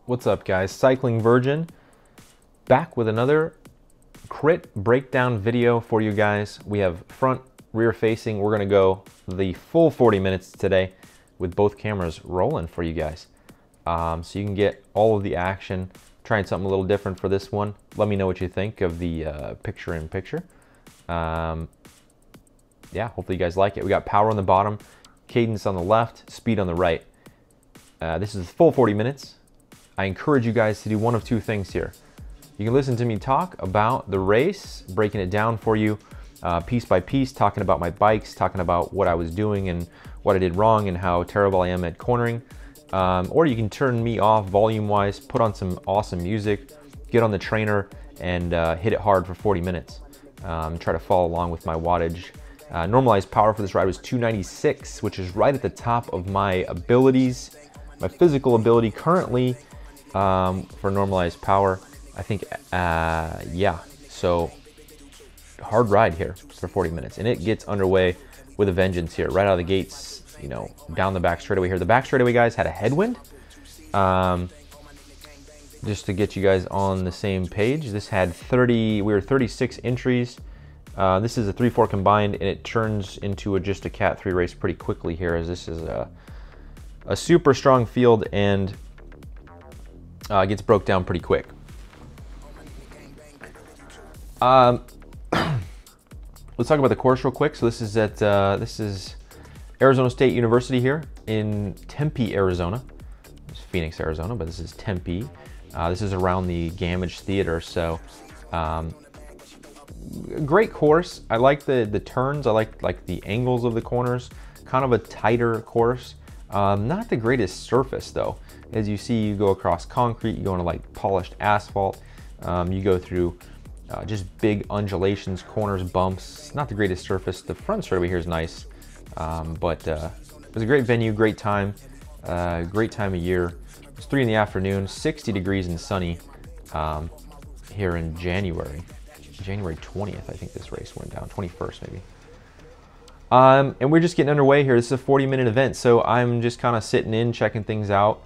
What's up, guys? Cycling Virgin back with another crit breakdown video for you guys. We have front, rear facing. We're gonna go the full 40 minutes today with both cameras rolling for you guys. So you can get all of the action. Trying something a little different for this one. Let me know what you think of the picture-in-picture. Yeah, hopefully you guys like it. We got power on the bottom, cadence on the left, speed on the right. This is the full 40 minutes. I encourage you guys to do one of two things here. You can listen to me talk about the race, breaking it down for you piece by piece, talking about my bikes, talking about what I was doing and what I did wrong and how terrible I am at cornering. Or you can turn me off volume-wise, put on some awesome music, get on the trainer, and hit it hard for 40 minutes. Try to follow along with my wattage. Normalized power for this ride was 296, which is right at the top of my abilities, my physical ability currently. For normalized power, I think, yeah, so hard ride here for 40 minutes, and it gets underway with a vengeance here, right out of the gates, you know, down the back straightaway here. The back straightaway, guys, had a headwind. Just to get you guys on the same page, this had 30, we were 36 entries. This is a 3-4 combined, and it turns into just a Cat 3 race pretty quickly here, as this is a super strong field and gets broke down pretty quick. Let's talk about the course real quick. So this is at this is Arizona State University here in Tempe, Arizona. It's Phoenix, Arizona, but this is Tempe. This is around the Gammage Theater. So great course. I like the turns. I like the angles of the corners. Kind of a tighter course. Not the greatest surface though. As you see, you go across concrete, you go into like polished asphalt, you go through just big undulations, corners, bumps. Not the greatest surface. The front straightaway here is nice, but it was a great venue, great time of year. It's 3 in the afternoon, 60 degrees and sunny here in January 20th. I think this race went down, 21st maybe. And we're just getting underway here. This is a 40-minute event, so I'm just kind of sitting in, checking things out,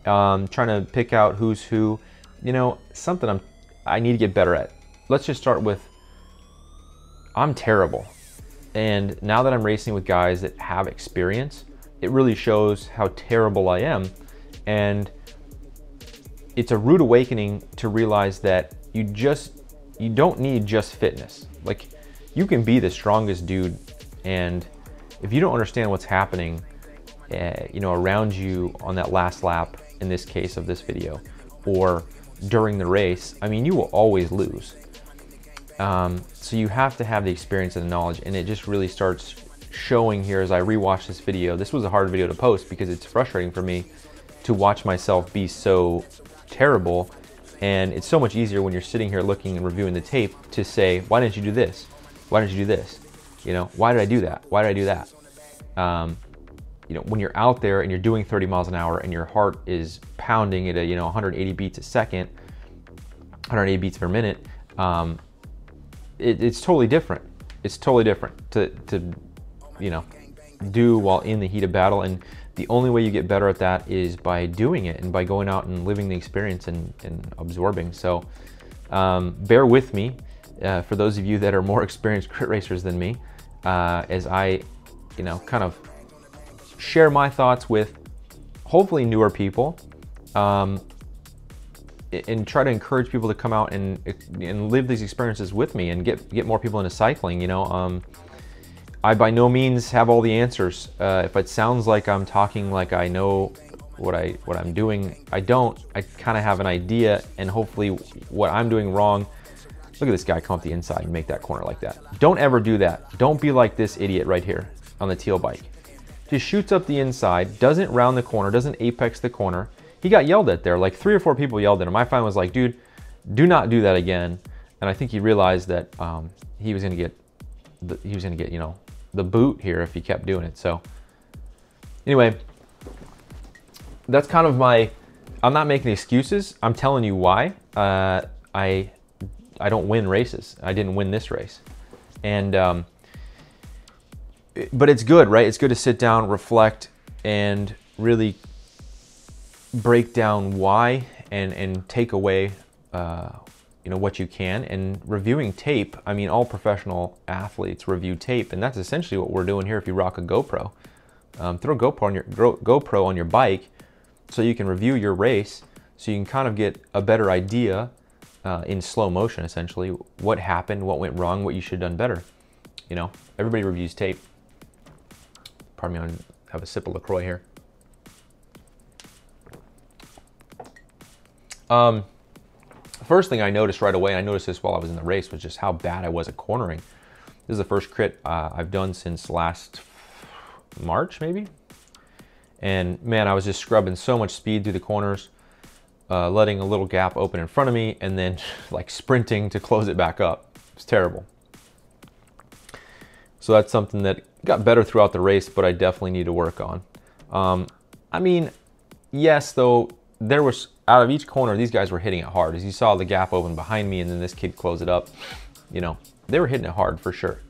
trying to pick out who's who. You know, something I need to get better at. Let's just start with, I'm terrible. And now that I'm racing with guys that have experience, it really shows how terrible I am. And it's a rude awakening to realize that you don't need just fitness. Like, you can be the strongest dude, and if you don't understand what's happening, you know, around you on that last lap, in this case of this video, or during the race, I mean, you will always lose. So you have to have the experience and the knowledge, and it just really starts showing here as I rewatch this video. This was a hard video to post because it's frustrating for me to watch myself be so terrible, and it's so much easier when you're sitting here looking and reviewing the tape to say, why didn't you do this? Why didn't you do this? You know, why did I do that? Why did I do that? You know, when you're out there and you're doing 30 miles an hour and your heart is pounding at a, you know, 180 beats a second, 180 beats per minute, it's totally different. It's totally different to, you know, do while in the heat of battle. And the only way you get better at that is by doing it and by going out and living the experience and absorbing. So bear with me for those of you that are more experienced crit racers than me, as I, you know, kind of share my thoughts with hopefully newer people, and try to encourage people to come out and live these experiences with me and get more people into cycling. You know, I by no means have all the answers. If it sounds like I'm talking like I know what I'm doing, I don't. I kind of have an idea, and hopefully what I'm doing wrong. Look at this guy come up the inside and make that corner like that. Don't ever do that. Don't be like this idiot right here on the teal bike. Just shoots up the inside, doesn't round the corner, doesn't apex the corner. He got yelled at there. Like 3 or 4 people yelled at him. My friend was like, dude, do not do that again. And I think he realized that he was gonna get, you know, the boot here if he kept doing it. So anyway, that's kind of I'm not making excuses. I'm telling you why. I don't win races. I didn't win this race. And but it's good, right? It's good to sit down, reflect, and really break down why and take away you know, what you can. And reviewing tape, I mean, all professional athletes review tape, and that's essentially what we're doing here if you rock a GoPro. Throw GoPro on your bike so you can review your race, so you can kind of get a better idea in slow motion, essentially, what happened, what went wrong, what you should have done better. You know, everybody reviews tape. Pardon me, I'm gonna have a sip of LaCroix here. First thing I noticed right away, and I noticed this while I was in the race, was just how bad I was at cornering. This is the first crit I've done since last March, maybe. And man, I was just scrubbing so much speed through the corners, letting a little gap open in front of me, and then like sprinting to close it back up. It's terrible. So that's something that got better throughout the race, but I definitely need to work on. I mean, yes, though, there was, out of each corner, these guys were hitting it hard. As you saw the gap open behind me and then this kid close it up, you know, they were hitting it hard for sure.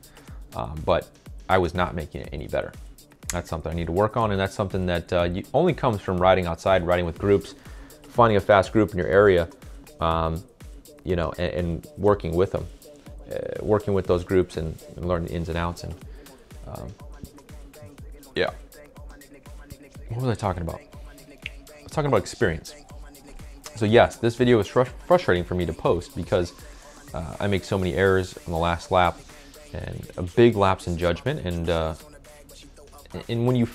But I was not making it any better. That's something I need to work on, and that's something that only comes from riding outside, riding with groups, finding a fast group in your area, you know, and working with them, working with those groups and learning the ins and outs. And yeah, what was I talking about? I was talking about experience. So yes, this video was frustrating for me to post because I make so many errors on the last lap and a big lapse in judgment. And when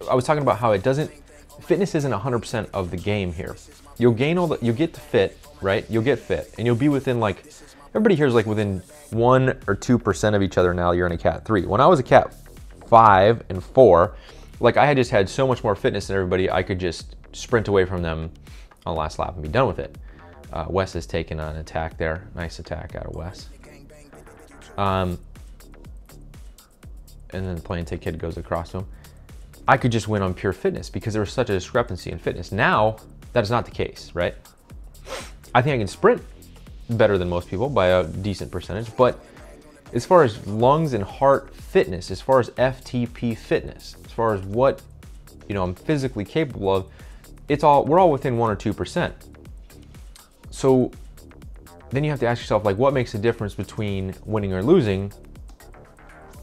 I was talking about how fitness isn't 100% of the game here. You'll gain you'll get to fit, right? You'll get fit, and you'll be within, like, everybody here is like within 1 or 2% of each other now. You're in a Cat 3. When I was a Cat 5 and 4, like, I had just had so much more fitness than everybody, I could just sprint away from them on the last lap and be done with it. Wes has taken an attack there. Nice attack out of Wes. And then the Play and Take kid goes across to him. I could just win on pure fitness because there was such a discrepancy in fitness. Now, that is not the case, right? I think I can sprint better than most people by a decent percentage, but as far as lungs and heart fitness, as far as FTP fitness, as far as what, you know, I'm physically capable of, we're all within 1 or 2%. So then you have to ask yourself, like, what makes the difference between winning or losing?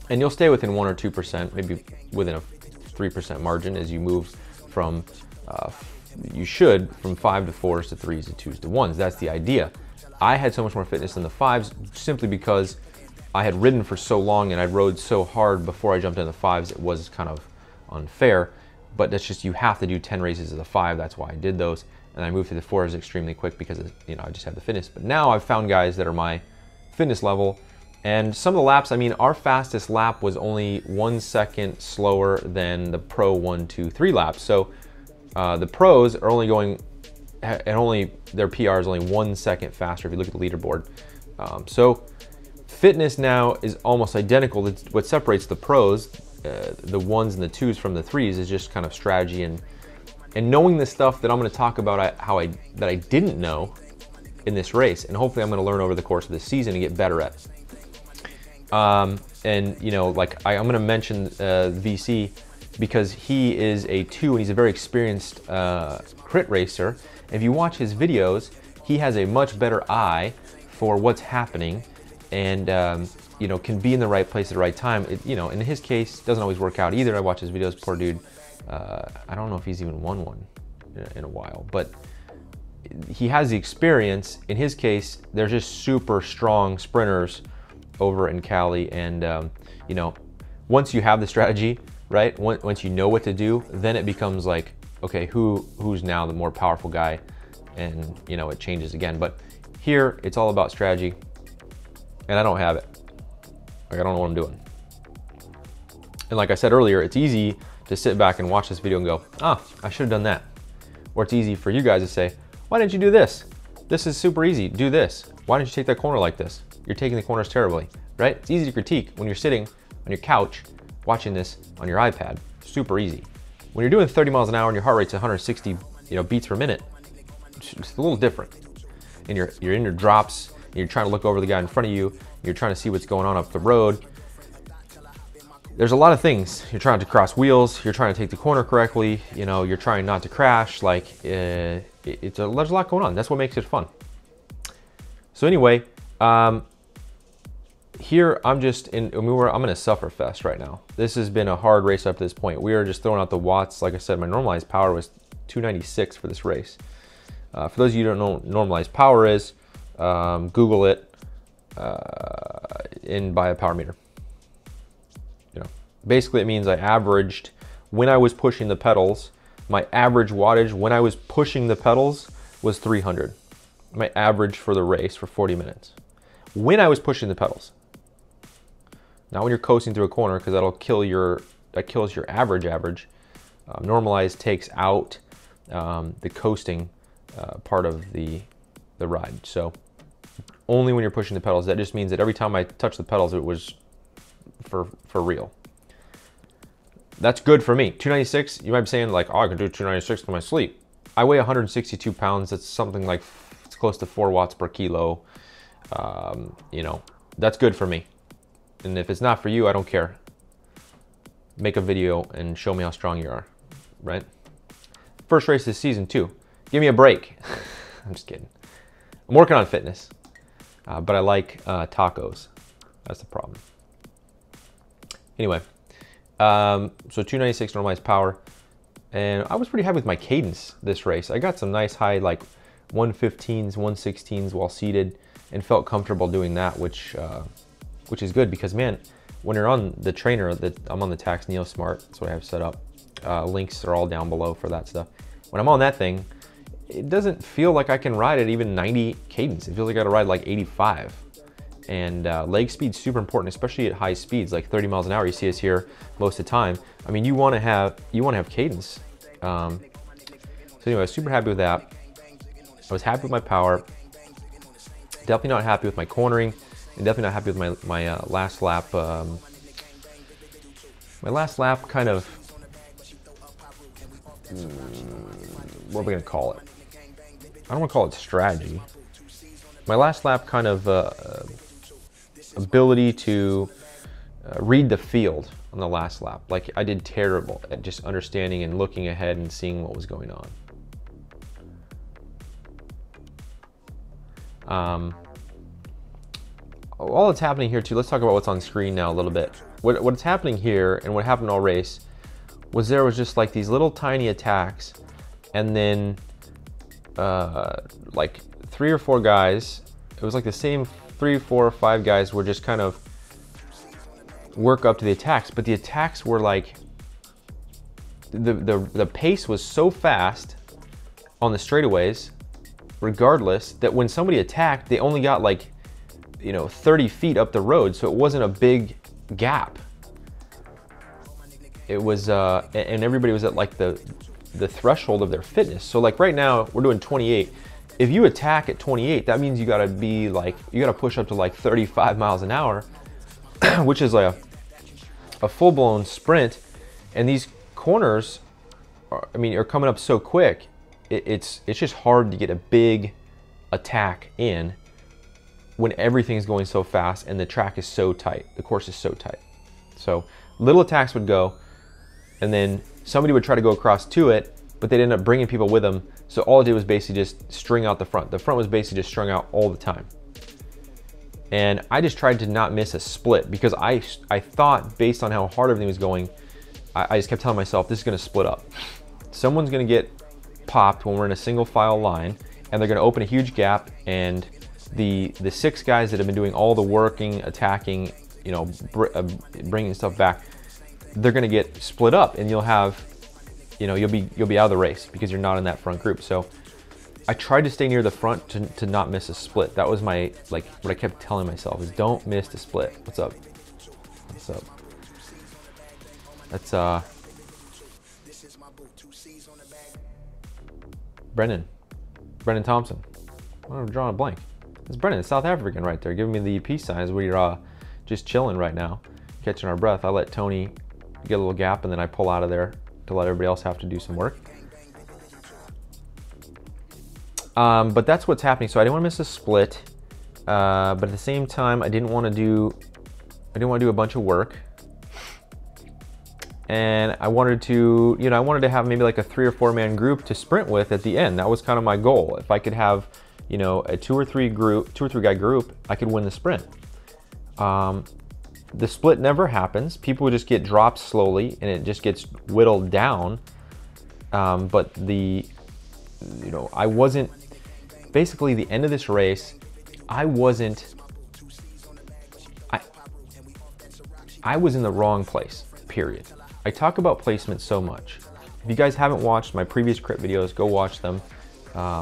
And you'll stay within 1 or 2%, maybe within a 3% margin as you move from, you should, from 5 to 4s to 3s to 2s to 1s. That's the idea. I had so much more fitness than the 5s simply because I had ridden for so long and I rode so hard before I jumped into the 5s. It was kind of unfair, but that's just, you have to do 10 races as a 5. That's why I did those. And I moved to the 4s extremely quick because, you know, I just had the fitness. But now I've found guys that are my fitness level. And some of the laps, I mean, our fastest lap was only 1 second slower than the pro 1, 2, 3 laps. So the pros are only going, and their PR is only 1 second faster if you look at the leaderboard. So fitness now is almost identical. What separates the pros, the 1s and the 2s from the 3s, is just kind of strategy and knowing the stuff that I'm going to talk about that I didn't know in this race, and hopefully I'm going to learn over the course of this season and get better at. And you know, like, I'm going to mention VC because he is a 2 and he's a very experienced crit racer. If you watch his videos, he has a much better eye for what's happening and you know, can be in the right place at the right time. You know, in his case, doesn't always work out either. I watch his videos, poor dude. I don't know if he's even won one in a while, but he has the experience. In his case, they're just super strong sprinters over in Cali, and you know, once you have the strategy, right, once you know what to do, then it becomes like, okay, who's now the more powerful guy, and you know, it changes again. But here, it's all about strategy, and I don't have it. Like, I don't know what I'm doing. And like I said earlier, it's easy to sit back and watch this video and go, ah, I should have done that. Or it's easy for you guys to say, why didn't you do this? This is super easy, do this. Why didn't you take that corner like this? You're taking the corners terribly, right? It's easy to critique when you're sitting on your couch watching this on your iPad. Super easy. When you're doing 30 miles an hour and your heart rate's 160, you know, beats per minute, it's a little different. And you're in your drops, and you're trying to look over the guy in front of you, and you're trying to see what's going on up the road. there's a lot of things. You're trying to cross wheels, you're trying to take the corner correctly, you know, you're trying not to crash. Like there's a lot going on. That's what makes it fun. So anyway, here I'm just I'm in a suffer fest right now. This has been a hard race up to this point. We are just throwing out the watts. Like I said, my normalized power was 296 for this race. For those of you who don't know what normalized power is, Google it and buy a power meter. You know, basically it means I averaged, when I was pushing the pedals, my average wattage when I was pushing the pedals was 300. My average for the race for 40 minutes. When I was pushing the pedals. Not when you're coasting through a corner, because that kills your average. Normalized takes out the coasting part of the ride. So only when you're pushing the pedals. That just means that every time I touch the pedals, it was for real. That's good for me. 296, you might be saying like, oh, I can do 296 in my sleep. I weigh 162 pounds. That's something like, it's close to 4 watts per kilo. You know, that's good for me. And if it's not for you, I don't care. Make a video and show me how strong you are, right? First race this season too. Give me a break. I'm just kidding. I'm working on fitness, but I like tacos. That's the problem. Anyway, so 296 normalized power. And I was pretty happy with my cadence this race. I got some nice high, like 115s, 116s while seated, and felt comfortable doing that, which is good because, man, when you're on the trainer, I'm on the Tacx NeoSmart, that's what I have set up. Links are all down below for that stuff. When I'm on that thing, it doesn't feel like I can ride at even 90 cadence. It feels like I gotta ride like 85. And leg speed's super important, especially at high speeds, like 30 miles an hour. You see us here most of the time. I mean, you wanna have cadence. So anyway, I was super happy with that. I was happy with my power. Definitely not happy with my cornering. And definitely not happy with my last lap. My last lap kind of, what are we gonna call it? I don't wanna call it strategy. My last lap kind of ability to read the field on the last lap. Like, I did terrible at just understanding and looking ahead and seeing what was going on. All that's happening here too, let's talk about what's on screen now a little bit. What's happening here and what happened all race was there was just like these little tiny attacks, and then like 3 or 4 guys, it was like the same 3, 4, or 5 guys were just kind of work up to the attacks, but the attacks were like, the pace was so fast on the straightaways, regardless, that when somebody attacked, they only got like, you know, 30 feet up the road, so it wasn't a big gap. It was, and everybody was at like the threshold of their fitness. So like right now, we're doing 28. If you attack at 28, that means you gotta be like, you gotta push up to like 35 miles an hour, which is like a full-blown sprint. And these corners, are coming up so quick. It's just hard to get a big attack in when everything's going so fast and the track is so tight, the course is so tight. So little attacks would go, and then somebody would try to go across to it, but they'd end up bringing people with them. So all it did was basically just string out the front. The front was basically just strung out all the time. And I just tried to not miss a split because I thought, based on how hard everything was going, I just kept telling myself, this is gonna split up. Someone's gonna get popped when we're in a single file line, and they're gonna open a huge gap, and the 6 guys that have been doing all the working, attacking, you know, bringing stuff back, they're gonna get split up, and you'll have, you know, you'll be out of the race because you're not in that front group. So I tried to stay near the front to not miss a split. That was my, like, what I kept telling myself is don't miss the split. What's up? What's up? That's Brendan Thompson. I'm drawing a blank. It's Brendan, South African right there, giving me the peace signs. We're just chilling right now, catching our breath. I let Tony get a little gap, and then I pull out of there to let everybody else have to do some work. But that's what's happening. So I didn't want to miss a split, but at the same time, I didn't want to do a bunch of work. and I wanted to, I wanted to have maybe like a 3 or 4 man group to sprint with at the end. That was kind of my goal. If I could have, a 2 or 3 guy group, I could win the sprint. The split never happens. People just get dropped slowly, and it just gets whittled down. But I wasn't, basically the end of this race, I was in the wrong place, period. I talk about placement so much. If you guys haven't watched my previous crit videos, go watch them.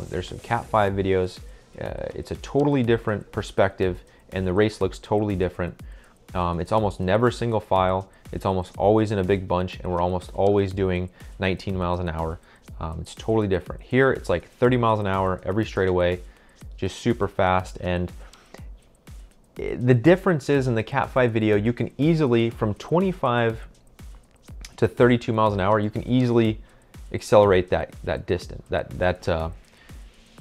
There's some Cat 5 videos. It's a totally different perspective, and the race looks totally different. It's almost never single file. It's almost always in a big bunch, and we're almost always doing 19 miles an hour. It's totally different. Here, it's like 30 miles an hour every straightaway, just super fast. And the difference is in the Cat 5 video, you can easily, from 25 to 32 miles an hour, you can easily accelerate that distance,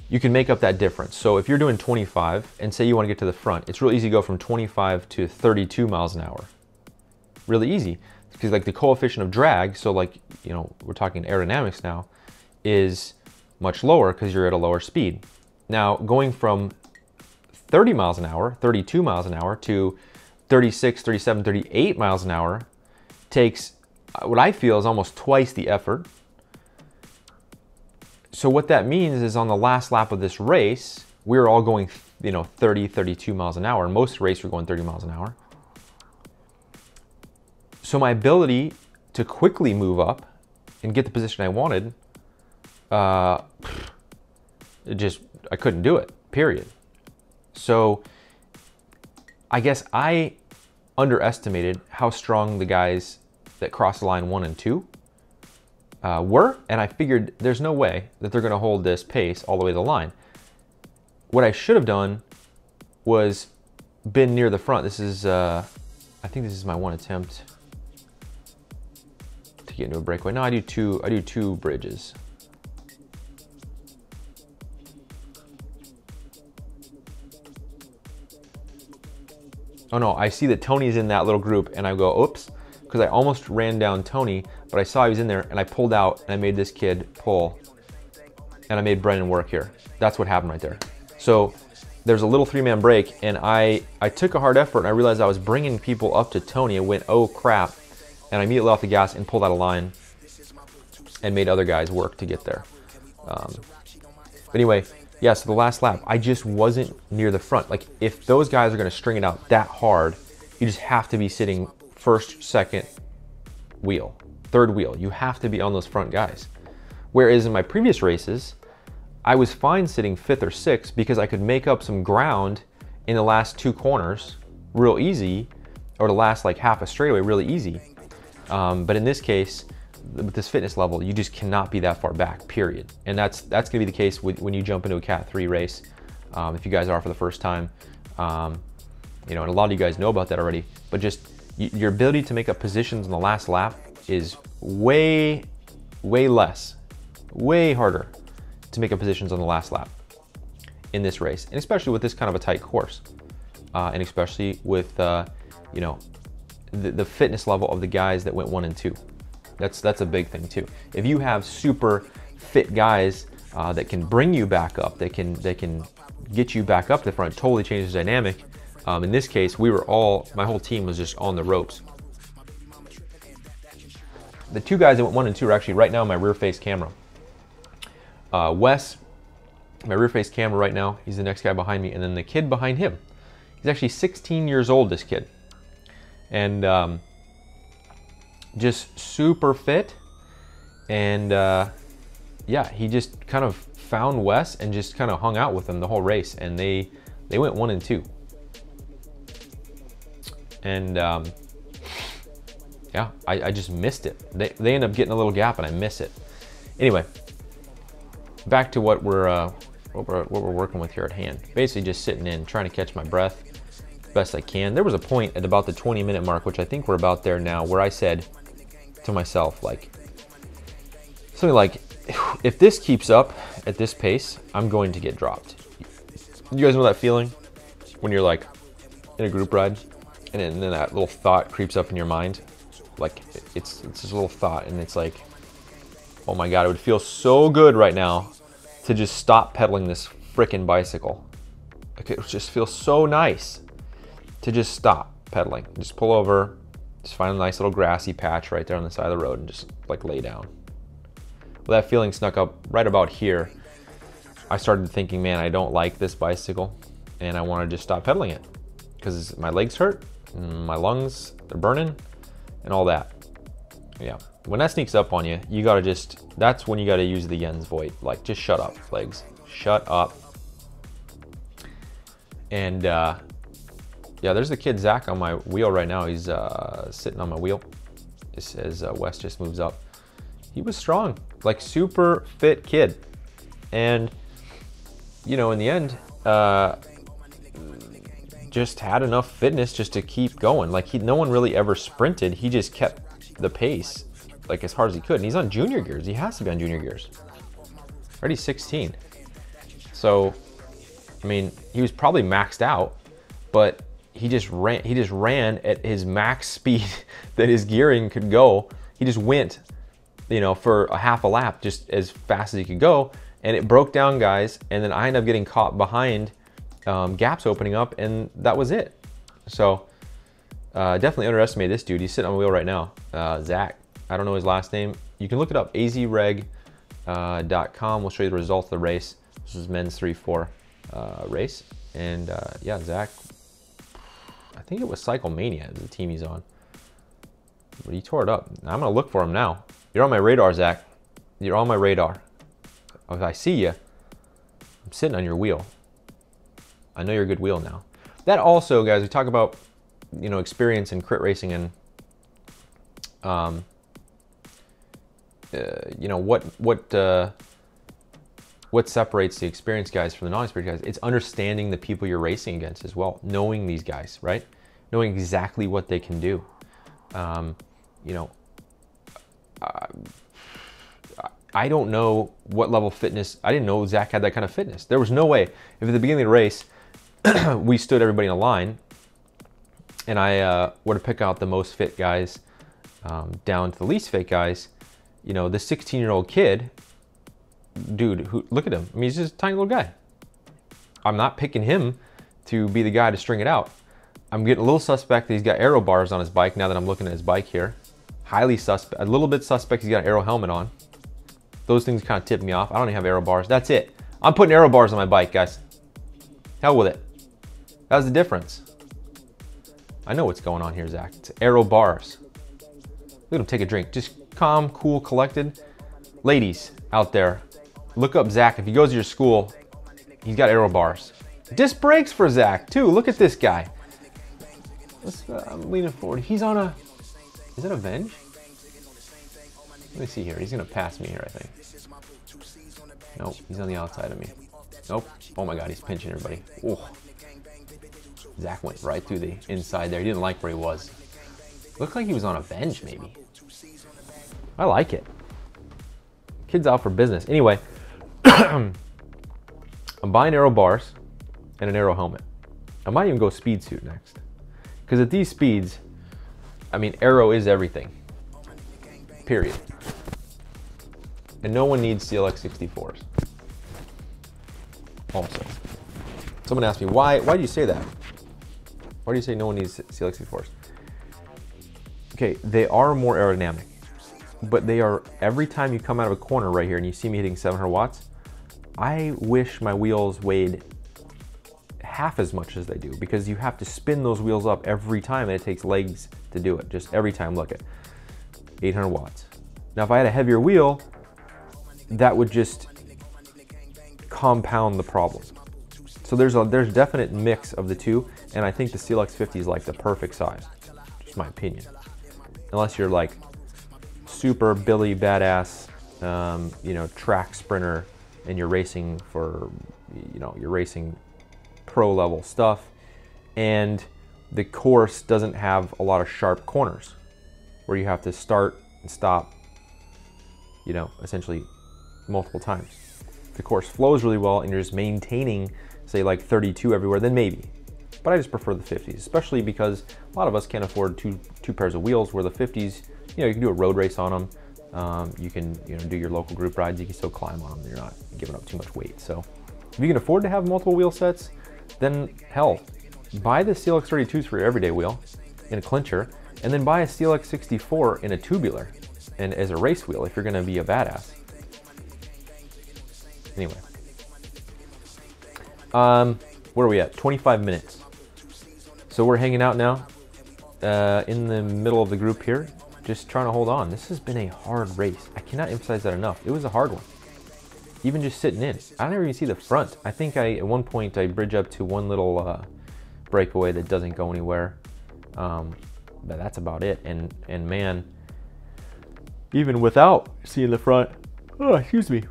you can make up that difference. So if you're doing 25 and say you want to get to the front, it's real easy to go from 25 to 32 miles an hour. Really easy, because like the coefficient of drag, so like, we're talking aerodynamics now, is much lower because you're at a lower speed. Now going from 30 miles an hour, 32 miles an hour to 36, 37, 38 miles an hour takes what I feel is almost twice the effort. So what that means is on the last lap of this race, we're all going, 30, 32 miles an hour. Most races were going 30 miles an hour. So my ability to quickly move up and get the position I wanted, I couldn't do it, period. So I guess I underestimated how strong the guys that crossed the line 1 and 2 were, and I figured there's no way that they're gonna hold this pace all the way to the line. What I should have done was been near the front. This is, I think this is my one attempt to get into a breakaway. No, I do two bridges. Oh no, I see that Tony's in that little group, and I go, oops, because I almost ran down Tony, but I saw he was in there, and I pulled out, and I made this kid pull, and I made Brennan work here. That's what happened right there. So there's a little 3-man break, and I took a hard effort, and I realized I was bringing people up to Tony, and went, oh crap, and I immediately off the gas and pulled out a line, and made other guys work to get there. But anyway, yeah, so the last lap, I just wasn't near the front. Like, if those guys are gonna string it out that hard, you just have to be sitting first, second wheel, third wheel. You have to be on those front guys. Whereas in my previous races, I was fine sitting 5th or 6th because I could make up some ground in the last 2 corners real easy, or the last like half a straightaway really easy. But in this case, with this fitness level, you just cannot be that far back, period. And that's gonna be the case when you jump into a Cat 3 race. If you guys are for the first time, and a lot of you guys know about that already, but just your ability to make up positions in the last lap is way less, way harder to make up positions on the last lap in this race, and especially with this kind of a tight course, and especially with the fitness level of the guys that went 1 and 2. That's a big thing too. If you have super fit guys that can bring you back up, they can get you back up to the front, totally changes the dynamic. In this case, my whole team was just on the ropes. The 2 guys that went 1 and 2 are actually right now in my rear face camera. Wes, my rear face camera right now, he's the next guy behind me, and then the kid behind him. He's actually 16 years old, this kid. And just super fit, and yeah, he just kind of found Wes and just kind of hung out with him the whole race, and they went 1 and 2. And yeah, I just missed it. They end up getting a little gap, and I miss it. Anyway, back to what we're working with here at hand. Basically, just sitting in, trying to catch my breath best I can. There was a point at about the 20-minute mark, which I think we're about there now, where I said to myself, like, something like, if this keeps up at this pace, I'm going to get dropped. You guys know that feeling when you're like in a group ride, and then that little thought creeps up in your mind, like, it's just a little thought, and it's like, oh my God, it would feel so good right now to just stop pedaling this frickin' bicycle. Like, it would just feel so nice to just stop pedaling. Just pull over, just find a nice little grassy patch right there on the side of the road and just like lay down. Well, that feeling snuck up right about here. I started thinking, man, I don't like this bicycle and I want to just stop pedaling it because my legs hurt, and my lungs, they're burning and all that. Yeah, when that sneaks up on you, you gotta just, that's when you gotta use the Jens Voigt. Like, just shut up, legs, shut up. And yeah, there's the kid Zach on my wheel right now. He's sitting on my wheel as Wes just moves up. He was strong, like super fit kid. And, you know, in the end, just had enough fitness just to keep going. Like, no one really ever sprinted. He just kept the pace like as hard as he could. And he's on junior gears. He has to be on junior gears. Already 16. So, I mean, he was probably maxed out, but he just ran at his max speed that his gearing could go. He just went, you know, for a half a lap just as fast as he could go, and it broke down guys, and then I ended up getting caught behind gaps opening up, and that was it. So definitely underestimate this dude. He's sitting on the wheel right now. Zach, I don't know his last name. You can look it up, azreg.com. We'll show you the results of the race. This is men's 3-4 race. And yeah, Zach, I think it was Cycle Mania, the team he's on. But he tore it up. I'm gonna look for him now. You're on my radar, Zach. You're on my radar. If I see you, I'm sitting on your wheel. I know you're a good wheel now. That also, guys, we talk about, you know, experience in crit racing and, you know, what separates the experienced guys from the non-experienced guys. It's understanding the people you're racing against as well. Knowing these guys, right? Knowing exactly what they can do. You know, I don't know what level of fitness. I didn't know Zach had that kind of fitness. There was no way. If at the beginning of the race, we stood everybody in a line, and I were to pick out the most fit guys down to the least fit guys, you know, the 16-year-old kid, dude, who, look at him. I mean, he's just a tiny little guy. I'm not picking him to be the guy to string it out. I'm getting a little suspect that he's got aero bars on his bike now that I'm looking at his bike here. Highly suspect, a little bit suspect he's got an aero helmet on. Those things kind of tip me off. I don't even have aero bars. That's it. I'm putting aero bars on my bike, guys. Hell with it. That was the difference. I know what's going on here, Zach. It's aero bars. Look at him take a drink. Just calm, cool, collected. Ladies out there, look up Zach. If he goes to your school, he's got aero bars. Disc brakes for Zach, too. Look at this guy. I'm leaning forward. He's on a... Is that a Venge? Let me see here. He's going to pass me here, I think. Nope, he's on the outside of me. Nope. Oh my God, he's pinching everybody. Ooh. Zach went right through the inside there. He didn't like where he was. Looked like he was on a Venge, maybe. I like it. Kid's out for business. Anyway, I'm buying aero bars and an aero helmet. I might even go speed suit next. Because at these speeds, I mean, aero is everything. Period. And no one needs CLX 64s. Also. Someone asked me, why do you say that? Why do you say no one needs CLX 64s? Okay, they are more aerodynamic. But they are, every time you come out of a corner right here and you see me hitting 700 watts, I wish my wheels weighed half as much as they do, because you have to spin those wheels up every time, and it takes legs to do it. Just every time. Look at 800 watts. Now, if I had a heavier wheel, that would just compound the problem. So there's definite mix of the two, and I think the CLX 50 is like the perfect size. Just my opinion. Unless you're like super Billy badass, you know, track sprinter, and you're racing for, you know, you're racing pro level stuff, and the course doesn't have a lot of sharp corners where you have to start and stop, you know, essentially multiple times. If the course flows really well and you're just maintaining, say, like 32 everywhere, then maybe. but I just prefer the 50s, especially because a lot of us can't afford two pairs of wheels, where the 50s, you know, you can do a road race on them. You can, you know, do your local group rides. You can still climb on them. You're not giving up too much weight. So if you can afford to have multiple wheel sets, then hell, buy the CLX32s for your everyday wheel in a clincher, and then buy a CLX64 in a tubular and as a race wheel if you're going to be a badass. Anyway, where are we at? 25 minutes. So we're hanging out now in the middle of the group here, just trying to hold on. This has been a hard race. I cannot emphasize that enough. It was a hard one. Even just sitting in, I don't even see the front. I think at one point I bridge up to one little breakaway that doesn't go anywhere. But that's about it. And man, even without seeing the front, oh, excuse me,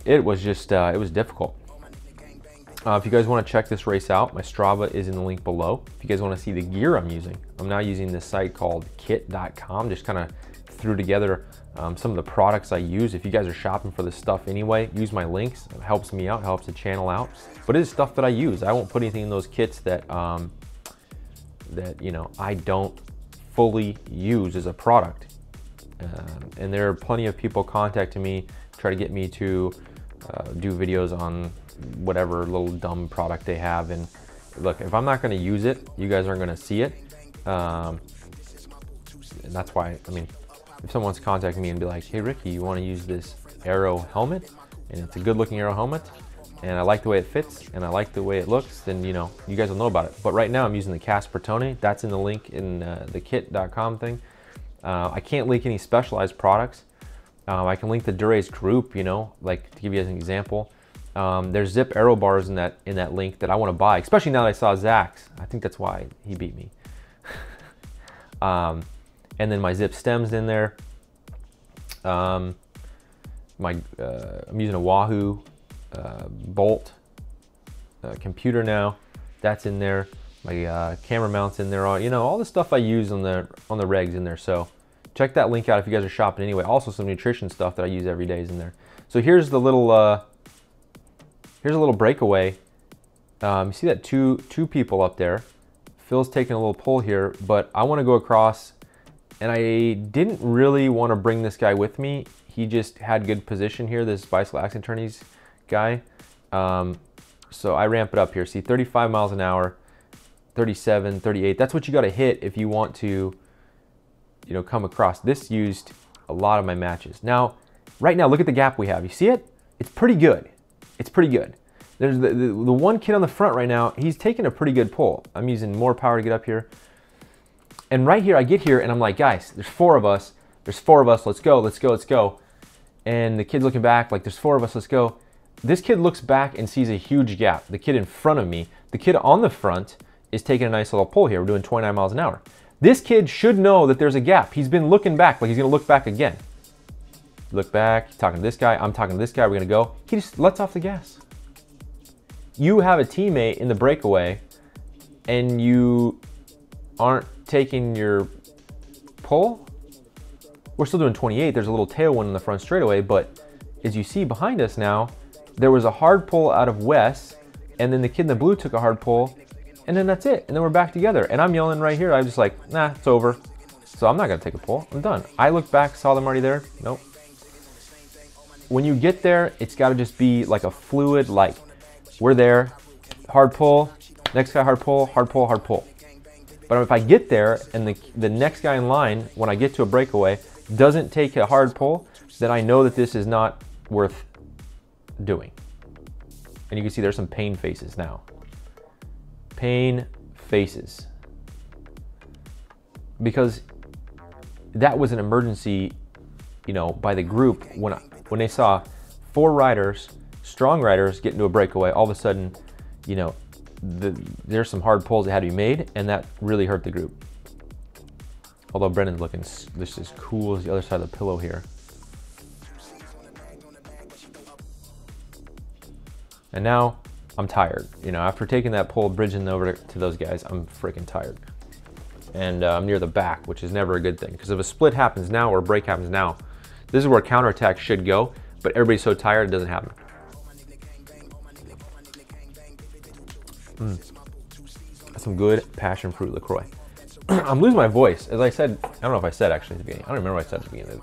it was just, it was difficult. If you guys want to check this race out, my Strava is in the link below. If you guys want to see the gear I'm using, I'm now using this site called kit.com. Just kind of threw together some of the products I use. If you guys are shopping for this stuff anyway, use my links. It helps me out, helps the channel out. But it is stuff that I use. I won't put anything in those kits that, that you know, I don't fully use as a product. And there are plenty of people contacting me, try to get me to do videos on whatever little dumb product they have. And look, if I'm not going to use it, you guys aren't going to see it. And that's why, I mean, if someone's contacting me and be like, hey Ricky, you want to use this Aero helmet, and it's a good looking Aero helmet, and I like the way it fits and I like the way it looks, then, you know, you guys will know about it. But right now I'm using the Caspertone. That's in the link in the kit.com thing. I can't link any specialized products. I can link the Dura-Ace group, you know, like to give you an example. There's Zip Aero bars in that link that I want to buy, especially now that I saw Zach's. I think that's why he beat me. And then my Zip stems in there. I'm using a Wahoo Bolt computer now. That's in there. My camera mounts in there. You know, all the stuff I use on the regs in there. So check that link out if you guys are shopping anyway. Also, some nutrition stuff that I use every day is in there. So here's the little here's a little breakaway. You see that two people up there. Phil's taking a little pull here, but I want to go across, and I didn't really want to bring this guy with me. He just had good position here, this bicycle accident attorneys guy. So I ramp it up here. See, 35 miles an hour, 37, 38. That's what you got to hit if you want to, you know, come across. This used a lot of my matches. Now, right now, look at the gap we have. You see it? It's pretty good. It's pretty good. There's the one kid on the front right now. He's taking a pretty good pull. I'm using more power to get up here. And right here, I get here and I'm like, guys, there's four of us. There's four of us. Let's go, let's go, let's go. And the kid's looking back like, there's four of us. Let's go. This kid looks back and sees a huge gap. The kid in front of me, the kid on the front is taking a nice little pull here. We're doing 29 miles an hour. This kid should know that there's a gap. He's been looking back, like he's gonna look back again. Look back, he's talking to this guy, I'm talking to this guy, we're gonna go. He just lets off the gas. You have a teammate in the breakaway and you aren't taking your pull. We're still doing 28, there's a little tailwind in the front straightaway, but as you see behind us now, there was a hard pull out of Wes, and then the kid in the blue took a hard pull, and then that's it. And then we're back together. And I'm yelling right here. I'm just like, nah, it's over. So I'm not gonna take a pull, I'm done. I looked back, saw them already there, nope. When you get there, it's gotta just be like a fluid, like we're there, hard pull, next guy hard pull, hard pull, hard pull. But if I get there and the next guy in line, when I get to a breakaway, doesn't take a hard pull, then I know that this is not worth doing. And you can see there's some pain faces now. Pain faces. Because that was an emergency, you know, by the group when they saw four riders, strong riders, get into a breakaway. All of a sudden, you know, there's some hard pulls that had to be made, and that really hurt the group. Although Brendan's looking just as cool as the other side of the pillow here. And now I'm tired. You know, after taking that pull, bridging over to those guys, I'm freaking tired. And I'm near the back, which is never a good thing. Because if a split happens now or a break happens now, this is where counterattack should go, but everybody's so tired it doesn't happen. some good passion fruit LaCroix. I'm losing my voice. As I said, I don't know if I said actually at the beginning. I don't remember what I said at the beginning.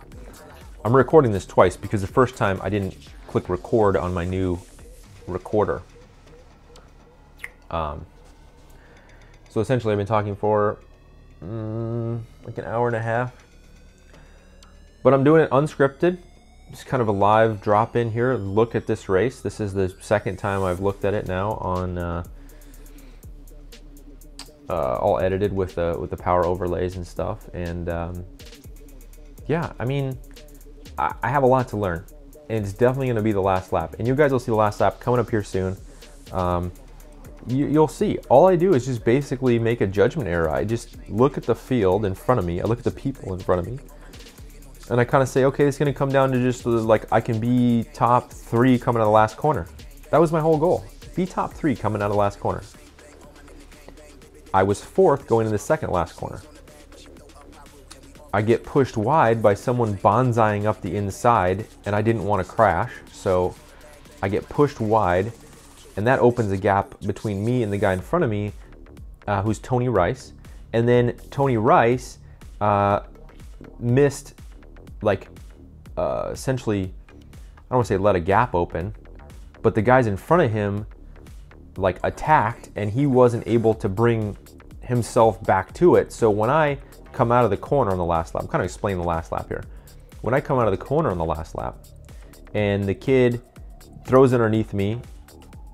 I'm recording this twice because the first time I didn't click record on my new recorder. So essentially I've been talking for like an hour and a half. But I'm doing it unscripted. Just kind of a live drop in here. Look at this race. This is the second time I've looked at it now on all edited with the power overlays and stuff. And yeah, I mean, I have a lot to learn, and it's definitely going to be the last lap. And you guys will see the last lap coming up here soon. You'll see. All I do is just basically make a judgment error. I just look at the field in front of me. I look at the people in front of me. And I kind of say, okay, it's going to come down to just like I can be top 3 coming out of the last corner. That was my whole goal. Be top 3 coming out of the last corner. I was 4th going to the second last corner. I get pushed wide by someone bonsaiing up the inside, and I didn't want to crash. So I get pushed wide, and that opens a gap between me and the guy in front of me, who's Tony Rice. And then Tony Rice missed, like, essentially, I don't want to say let a gap open, but the guys in front of him like attacked, and he wasn't able to bring himself back to it. So when I come out of the corner on the last lap, I'm kind of explaining the last lap here. When I come out of the corner on the last lap, and the kid throws underneath me,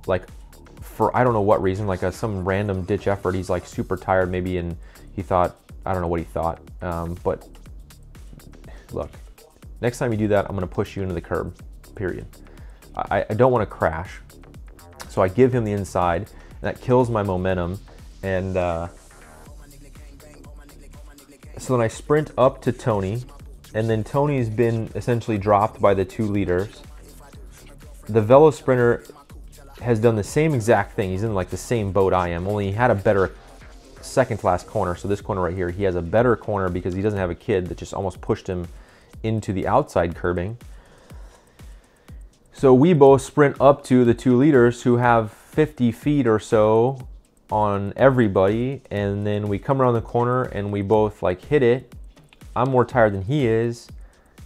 like for I don't know what reason, like some random ditch effort. He's like super tired maybe, and he thought, I don't know what he thought, but look, next time you do that, I'm gonna push you into the curb, period. I don't wanna crash. So I give him the inside, and that kills my momentum. And so then I sprint up to Tony, and then Tony's been essentially dropped by the 2 leaders. The Velo Sprinter has done the same exact thing. He's in like the same boat I am, only he had a better second to last corner. So this corner right here, he has a better corner because he doesn't have a kid that just almost pushed him into the outside curbing. So we both sprint up to the 2 leaders who have 50 feet or so on everybody, and then we come around the corner and we both like hit it. I'm more tired than he is,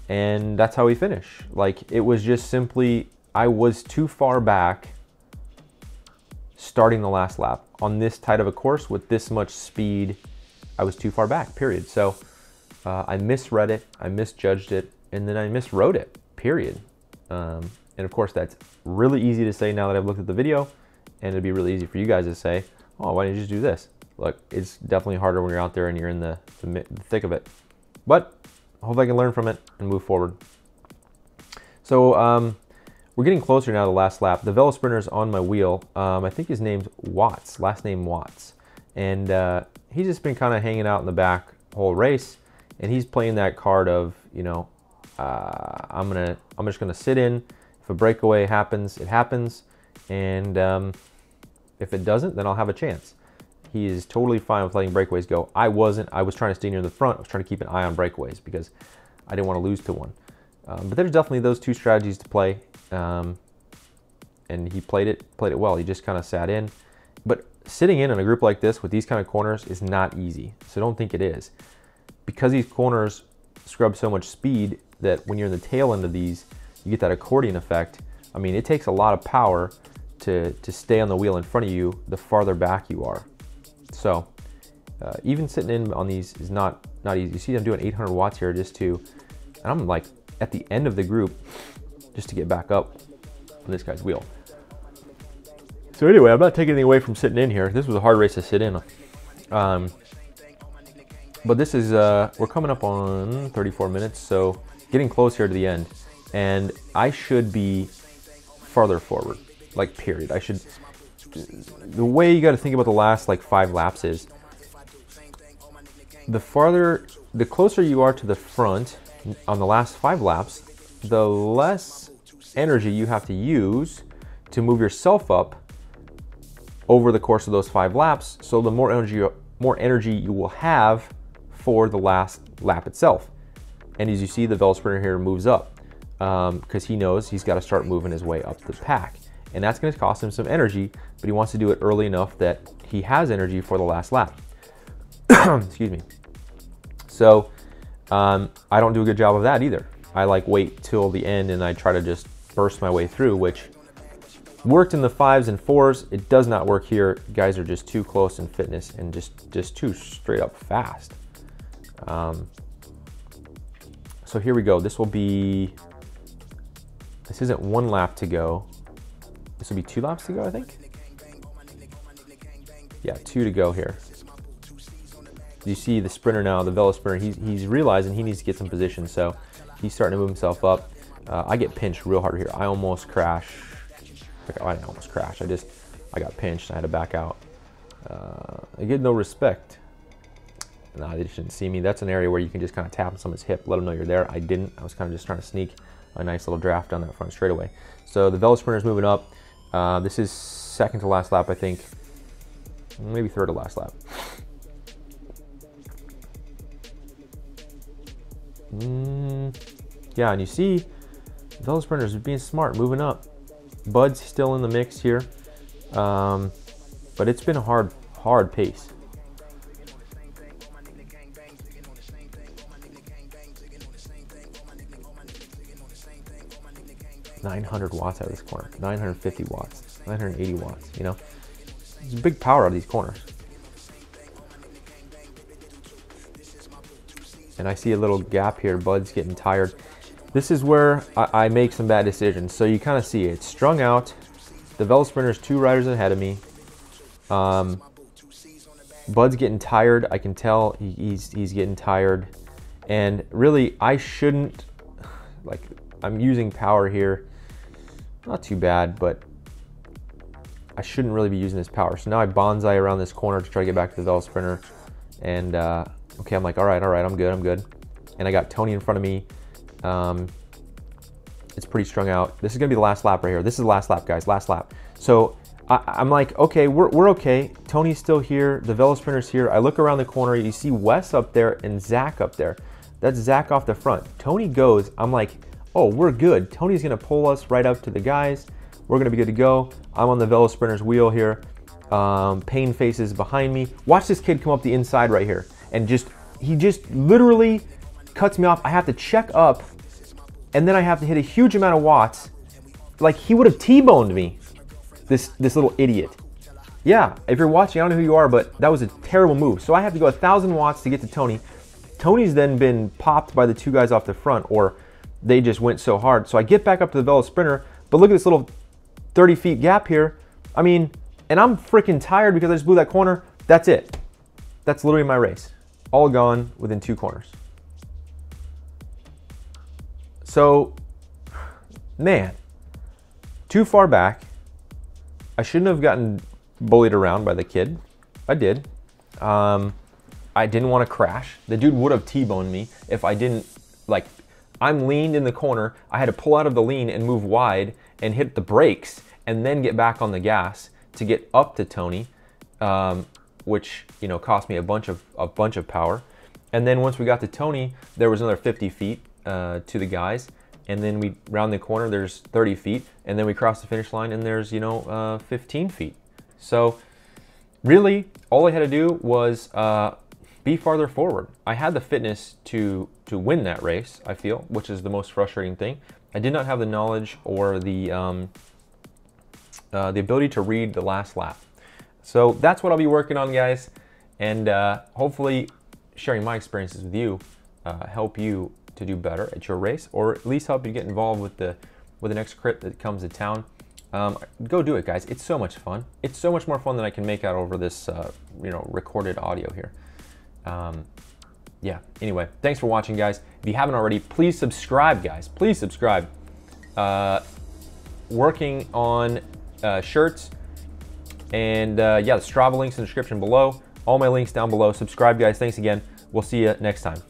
and that's how we finish. Like, it was just simply, I was too far back starting the last lap on this tight of a course with this much speed. I was too far back, period. So I misread it, I misjudged it, and then I miswrote it, period. And of course, that's really easy to say now that I've looked at the video, and it'd be really easy for you guys to say, oh, why didn't you just do this? Look, it's definitely harder when you're out there and you're in the thick of it. But I hope I can learn from it and move forward. So we're getting closer now to the last lap. The Velo Sprinter's on my wheel. I think his name's Watts, last name Watts. And he's just been kind of hanging out in the back whole race, and he's playing that card of, you know, I'm just gonna sit in. If a breakaway happens, it happens, and if it doesn't, then I'll have a chance. He is totally fine with letting breakaways go. I wasn't. I was trying to stay near the front. I was trying to keep an eye on breakaways because I didn't want to lose to one. But there's definitely those 2 strategies to play, and he played it well. He just kind of sat in. But sitting in a group like this with these kind of corners is not easy, so don't think it is. Because these corners scrub so much speed that when you're in the tail end of these, you get that accordion effect. I mean, it takes a lot of power to stay on the wheel in front of you the farther back you are. So even sitting in on these is not easy. You see I'm doing 800 watts here just to, and I'm like at the end of the group just to get back up on this guy's wheel. So anyway, I'm not taking anything away from sitting in here. This was a hard race to sit in. But this is, we're coming up on 34 minutes, so getting close here to the end. And I should be farther forward, like period. I should, the way you got to think about the last like 5 laps is, the closer you are to the front on the last 5 laps, the less energy you have to use to move yourself up over the course of those 5 laps. So the more energy you will have for the last lap itself. And as you see, the Velo Sprinter here moves up because he knows he's got to start moving his way up the pack. and that's going to cost him some energy, but he wants to do it early enough that he has energy for the last lap. Excuse me. So I don't do a good job of that either. I like wait till the end and I try to just burst my way through, which worked in the 5s and 4s. It does not work here. Guys are just too close in fitness and just too straight up fast. So here we go. This isn't 1 lap to go. This will be 2 laps to go, I think. Yeah, 2 to go here. You see the sprinter now, the Velo sprinter, he's realizing he needs to get some position, so he's starting to move himself up. I get pinched real hard here. I almost crash. I didn't almost crash. I got pinched. I had to back out. I get no respect. Nah, they shouldn't see me. That's an area where you can just kind of tap on someone's hip, let them know you're there. I didn't. I was kind of just trying to sneak a nice little draft down that front straightaway. So the Velo sprinter's moving up. This is 2nd to last lap, I think. Maybe 3rd to last lap. Yeah, and you see Velo sprinters being smart, moving up. Bud's still in the mix here, but it's been a hard pace. $900 watts out of this corner, 950 watts, 980 watts, you know? There's a big power out of these corners. And I see a little gap here. Bud's getting tired. This is where I make some bad decisions. So you kind of see it's strung out. The Velo sprinter's 2 riders ahead of me. Bud's getting tired. I can tell he's getting tired. And really, I shouldn't, like, I'm using power here. Not too bad, but I shouldn't really be using this power. So now I bonsai around this corner to try to get back to the Velo sprinter. And okay, I'm like, all right, I'm good. And I got Tony in front of me. It's pretty strung out. This is gonna be the last lap right here. This is the last lap, guys, last lap. So I'm like, okay, we're okay. Tony's still here, the Velo sprinter's here. I look around the corner, you see Wes up there and Zach up there. That's Zach off the front. Tony goes, I'm like, oh, we're good. Tony's gonna pull us right up to the guys. We're gonna be good to go. I'm on the Velo sprinter's wheel here. Pain faces behind me. Watch this kid come up the inside right here. And he just literally cuts me off. I have to check up, and then I have to hit a huge amount of watts. Like, he would have T-boned me, this little idiot. Yeah, if you're watching, I don't know who you are, but that was a terrible move. So I have to go 1,000 watts to get to Tony. Tony's then been popped by the 2 guys off the front, or they just went so hard. So I get back up to the Velo sprinter, but look at this little 30 feet gap here. I mean, and I'm freaking tired because I just blew that corner. That's it. That's literally my race. All gone within 2 corners. So, man, too far back. I shouldn't have gotten bullied around by the kid. I did. I didn't want to crash. The dude would have T-boned me if I didn't, like, I'm leaned in the corner. I had to pull out of the lean and move wide and hit the brakes and then get back on the gas to get up to Tony, which, you know, cost me a bunch of power. And then once we got to Tony, there was another 50 feet to the guys. And then we round the corner, there's 30 feet. And then we cross the finish line and there's, you know, 15 feet. So really, all I had to do was be farther forward. I had the fitness to win that race, I feel, which is the most frustrating thing. I did not have the knowledge or the ability to read the last lap. So that's what I'll be working on, guys. And hopefully sharing my experiences with you help you to do better at your race, or at least help you get involved with the next crit that comes to town. Go do it, guys. It's so much fun. It's so much more fun than I can make out over this you know, recorded audio here. Yeah, anyway, thanks for watching, guys. If you haven't already, please subscribe, guys. Please subscribe. Working on shirts, and yeah, the Strava links in the description below. All my links down below. Subscribe, guys. Thanks again. We'll see you next time.